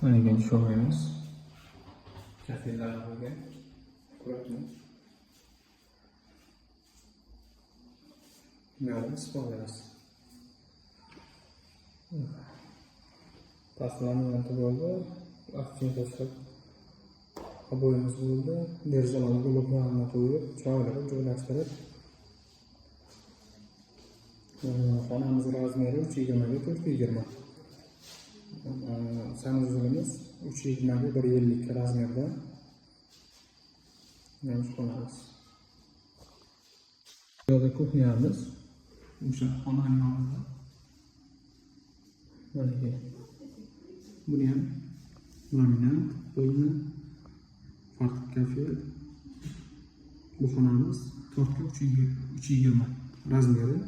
Mana ekan sho'maymiz. Kafellar bo'lgan. Ko'ryapsizmi? Buyoqda spolamiz. Pastlarni bo'ldi. Aksiya tashlab obojimiz bo'ldi. Derazalarni bloklarni qo'yib, choylarni joylashtirib. Xonamiz razmeri 320 ga 420. Sanuzulimiz 320 ga 150 razmerda. Mana shu xonamiz. Bu yerda kuxnyamiz. O'sha xonaning oldida. Mana bu. Buni ham laminat, qo'lni farq kafel. Bu xonamiz 4 ga 320 razmeri.